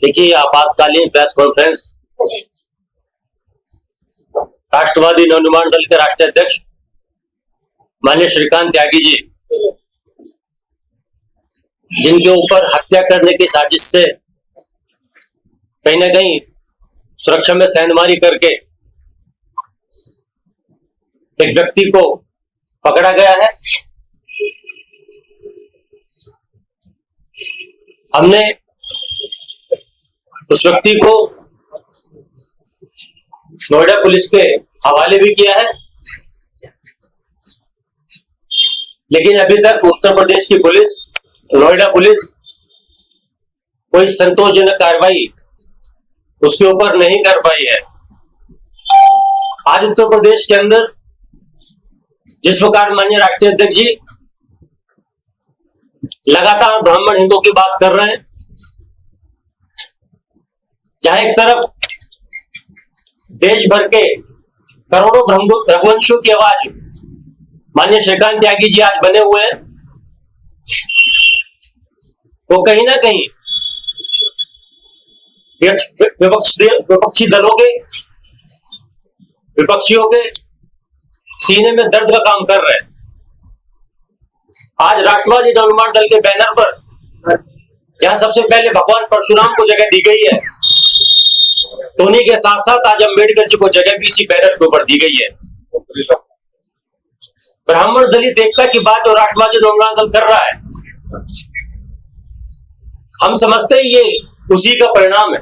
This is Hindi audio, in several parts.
देखिए, आपातकालीन प्रेस कॉन्फ्रेंस राष्ट्रवादी नवनिर्माण दल के राष्ट्रीय अध्यक्ष माननीय श्रीकांत त्यागी जी, जिनके ऊपर हत्या करने की साजिश से कहीं ना कहीं सुरक्षा में सेंधमारी करके एक व्यक्ति को पकड़ा गया है। हमने उस व्यक्ति को नोएडा पुलिस के हवाले भी किया है, लेकिन अभी तक उत्तर प्रदेश की पुलिस, नोएडा पुलिस कोई संतोषजनक कार्रवाई उसके ऊपर नहीं कर पाई है। आज उत्तर प्रदेश के अंदर जिस प्रकार माननीय राष्ट्रीय अध्यक्ष जी लगातार ब्राह्मण हिंदुओं की बात कर रहे हैं, जहां एक तरफ देश भर के करोड़ों रघुवंशियों की आवाज माननीय श्रीकांत त्यागी जी आज बने हुए हैं, वो कहीं ना कहीं विपक्षी दलों के, विपक्षियों के सीने में दर्द का काम कर रहे हैं। आज राष्ट्रवादी नवनिर्माण दल के बैनर पर जहां सबसे पहले भगवान परशुराम को जगह दी गई है, तो उन्हीं के साथ साथ आज अम्बेडकर जी को जगह भी इसी बैनर के ऊपर दी गई है। ब्राह्मण दलित एकता की बात जो राष्ट्रवादी नवनिर्माण दल कर रहा है, हम समझते हैं ये उसी का परिणाम है।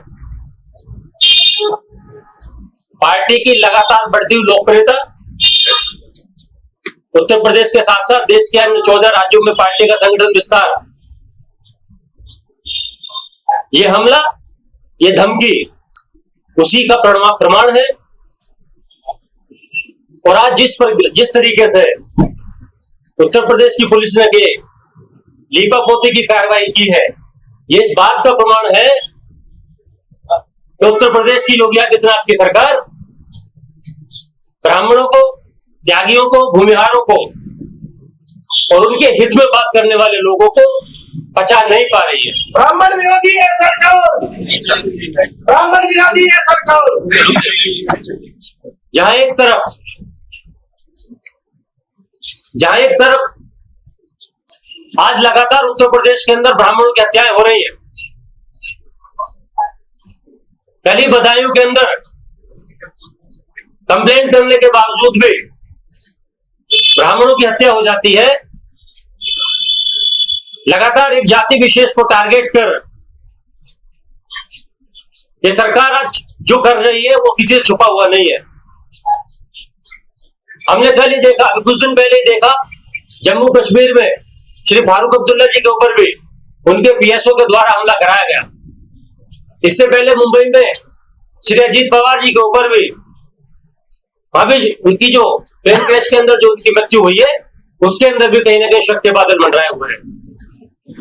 पार्टी की लगातार बढ़ती हुई लोकप्रियता, उत्तर प्रदेश के साथ साथ देश के अन्य 14 राज्यों में पार्टी का संगठन विस्तार, ये हमला, ये धमकी उसी का प्रमाण है। और आज जिस तरीके से उत्तर प्रदेश की पुलिस ने के लीपापोती की कार्रवाई की है, ये इस बात का प्रमाण है कि उत्तर प्रदेश की योगी आदित्यनाथ की सरकार ब्राह्मणों को, त्यागियों को, भूमिहारों को और उनके हित में बात करने वाले लोगों को पचा नहीं पा रही है। ब्राह्मण विरोधी है सरकार, ब्राह्मण विरोधी है सरकार। जहां एक तरफ आज लगातार उत्तर प्रदेश के अंदर ब्राह्मणों की हत्याएं हो रही है। कल ही बदायूं के अंदर कंप्लेंट करने के बावजूद भी ब्राह्मणों की हत्या हो जाती है। लगातार एक जाति विशेष को टारगेट कर ये सरकार आज जो कर रही है वो किसी से छुपा हुआ नहीं है। हमने कल ही देखा, कुछ दिन पहले ही देखा, जम्मू कश्मीर में श्री फारूक अब्दुल्ला जी के ऊपर भी उनके पीएसओ के द्वारा हमला कराया गया। इससे पहले मुंबई में श्री अजीत पवार जी के ऊपर भी अभी उनकी जो प्लेन क्रैश के अंदर जो उनकी मृत्यु हुई है, उसके अंदर भी कहीं ना कहीं शक के बादल मंडराए हुए हैं।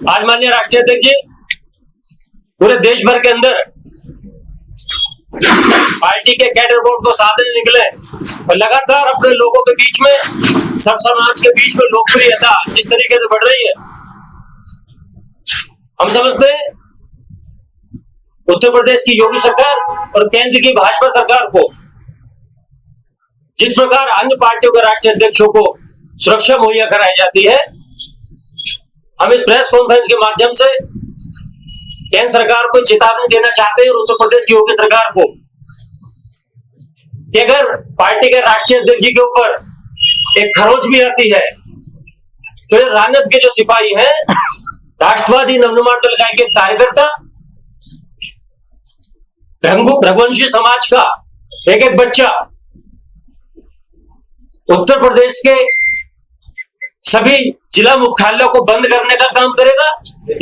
आज माननीय राष्ट्रीय अध्यक्ष जी पूरे देश भर के अंदर पार्टी के कैडर वोट को साधने निकले और लगातार अपने लोगों के बीच में, सब समाज के बीच में लोकप्रियता जिस तरीके से बढ़ रही है, हम समझते हैं उत्तर प्रदेश की योगी सरकार और केंद्र की भाजपा सरकार को जिस प्रकार अन्य पार्टियों के राष्ट्रीय अध्यक्षों को सुरक्षा मुहैया कराई जाती है, हम इस प्रेस कॉन्फ्रेंस के माध्यम से केंद्र सरकार को चेतावनी देना चाहते हैं और उत्तर प्रदेश की योगी सरकार को कि अगर पार्टी के राष्ट्रीय अध्यक्ष जी के ऊपर एक खरोच भी आती है, तो ये राजद के जो सिपाही हैं, राष्ट्रवादी नवनिर्माण दल का एक कार्यकर्ता, रघुवंशी समाज का एक बच्चा उत्तर प्रदेश के सभी जिला मुख्यालयों को बंद करने का काम करेगा।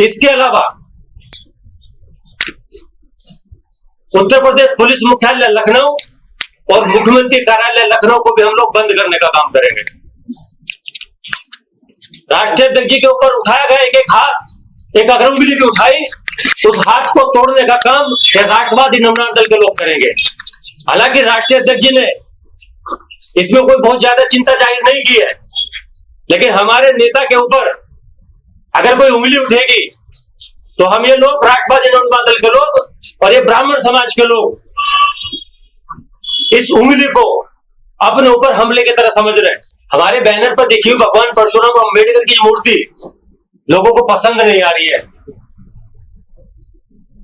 इसके अलावा उत्तर प्रदेश पुलिस मुख्यालय लखनऊ और मुख्यमंत्री कार्यालय लखनऊ को भी हम लोग बंद करने का काम करेंगे। राष्ट्रीय अध्यक्ष जी के ऊपर उठाया गया एक हाथ, एक अग्र उंगली भी उठाई, उस हाथ को तोड़ने का काम राष्ट्रवादी नवनिर्माण दल के लोग करेंगे। हालांकि राष्ट्रीय अध्यक्ष जी ने इसमें कोई बहुत ज्यादा चिंता जाहिर नहीं की है, लेकिन हमारे नेता के ऊपर अगर कोई उंगली उठेगी तो हम ये लोग राष्ट्रवादी नवनिर्माण दल के लोग और ये ब्राह्मण समाज के लोग इस उंगली को अपने ऊपर हमले की तरह समझ रहे हैं। हमारे बैनर पर देखी हुई भगवान परशुराम अंबेडकर की मूर्ति लोगों को पसंद नहीं आ रही है,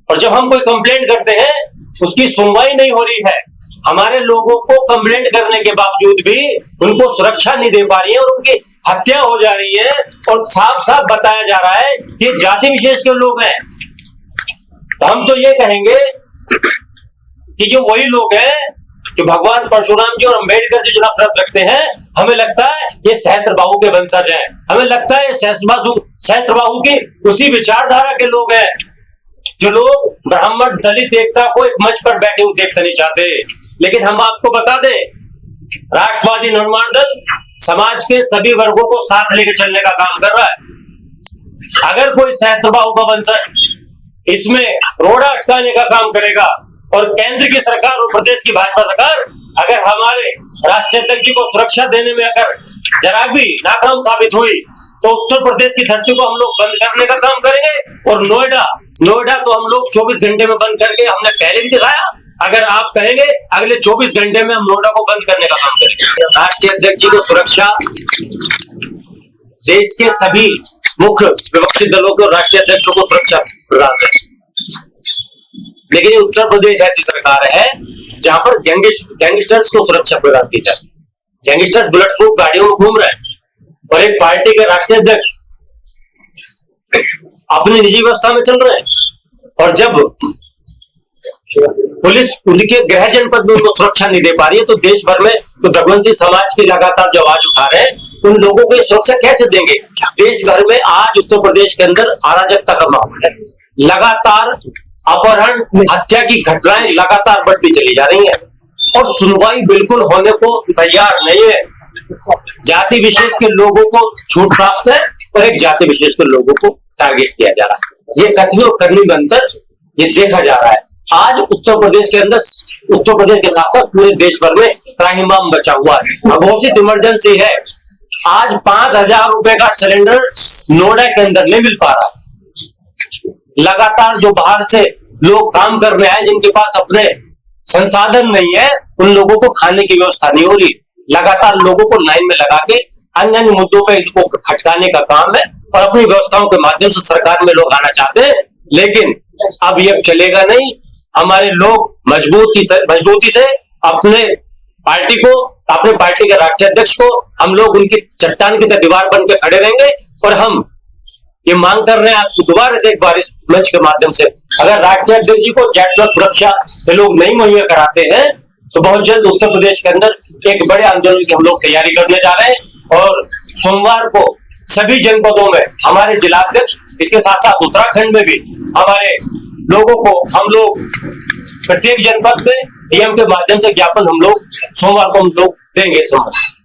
और जब हम कोई कंप्लेंट करते हैं उसकी सुनवाई नहीं हो रही है। हमारे लोगों को कंप्लेंट करने के बावजूद भी उनको सुरक्षा नहीं दे पा रही है और उनकी हत्या हो जा रही है, और साफ साफ बताया जा रहा है कि जाति विशेष के लोग हैं। तो हम तो ये कहेंगे कि जो वही लोग हैं जो भगवान परशुराम जी और अंबेडकर जी जो नफरत रखते हैं, हमें लगता है ये सहस्त्रबाहु के वंशज हैं। हमें लगता है ये सहस्त्रबाहु की उसी विचारधारा के लोग हैं जो लोग ब्राह्मण दलित एकता को एक मंच पर बैठे हुए देखते नहीं चाहते। लेकिन हम आपको बता दें, राष्ट्रवादी निर्माण दल समाज के सभी वर्गों को साथ लेकर चलने का काम कर रहा है। अगर कोई सहस्त्रबाहु का वंशज इसमें रोड़ा अटकाने का काम करेगा और केंद्र की सरकार और प्रदेश की भाजपा सरकार अगर हमारे राष्ट्रीय अध्यक्ष जी को सुरक्षा देने में अगर जरा भी नाकाम साबित हुई तो उत्तर प्रदेश की धरती को हम लोग बंद करने का काम करेंगे। और नोएडा तो हम लोग 24 घंटे में बंद करके हमने पहले भी दिखाया। अगर आप कहेंगे अगले 24 घंटे में हम नोएडा को बंद करने का काम करेंगे। राष्ट्रीय अध्यक्ष जी को सुरक्षा देश के सभी मुख्य विपक्षी दलों के राष्ट्रीय अध्यक्षों को सुरक्षा प्रदान करें, लेकिन ये उत्तर प्रदेश ऐसी सरकार है जहां पर गैंगस्टर्स को सुरक्षा प्रदान की जाए। गैंगस्टर्स बुलेट प्रूफ गाड़ियों में घूम रहे हैं और एक पार्टी के राष्ट्रीय अध्यक्ष अपनी निजी व्यवस्था में चल रहे हैं। और जब पुलिस उनके गृह जनपद में उनको सुरक्षा नहीं दे पा रही है तो देश भर में तो रघुवंशी समाज की लगातार जो आवाज उठा रहे हैं उन लोगों को सुरक्षा कैसे देंगे। देश भर में आज उत्तर प्रदेश के अंदर अराजकता का माहौल है। लगातार अपहरण हत्या की घटनाएं लगातार बढ़ती चली जा रही हैं और सुनवाई बिल्कुल होने को तैयार नहीं है। जाति विशेष के लोगों को छूट प्राप्त है और एक जाति विशेष के लोगों को टारगेट किया जा रहा है। ये कथनी और करनी में अंतर ये देखा जा रहा है। आज उत्तर प्रदेश के अंदर, उत्तर प्रदेश के साथ साथ पूरे देश भर में त्राहिमाम बचा हुआ है। अघोषित इमरजेंसी है। आज 5,000 रुपए का सिलेंडर नोएडा के अंदर नहीं मिल पा रहा। लगातार जो बाहर से लोग काम कर रहे हैं जिनके पास अपने संसाधन नहीं है उन लोगों को खाने की व्यवस्था नहीं हो रही। लगातार लोगों को लाइन में लगा के अन्य मुद्दों पे इनको खटकाने का काम है और अपनी व्यवस्थाओं के माध्यम से सरकार में लोग आना चाहते हैं, लेकिन अब ये चलेगा नहीं। हमारे लोग मजबूती से अपने पार्टी को, अपने पार्टी के राष्ट्रीय अध्यक्ष को हम लोग उनकी चट्टान की दीवार बन के खड़े रहेंगे और हम ये मांग कर रहे हैं आपको दोबारा से एक बार इस मंच के माध्यम से, अगर राष्ट्रीय अध्यक्ष जी को जेट प्लस सुरक्षा ये लोग नहीं मुहैया कराते हैं तो बहुत जल्द उत्तर प्रदेश के अंदर एक बड़े आंदोलन की हम लोग तैयारी करने जा रहे हैं। और सोमवार को सभी जनपदों में हमारे जिलाध्यक्ष, इसके साथ साथ उत्तराखंड में भी हमारे लोगों को हम लोग प्रत्येक जनपद में डीएम के माध्यम से ज्ञापन हम लोग सोमवार को हम लोग देंगे।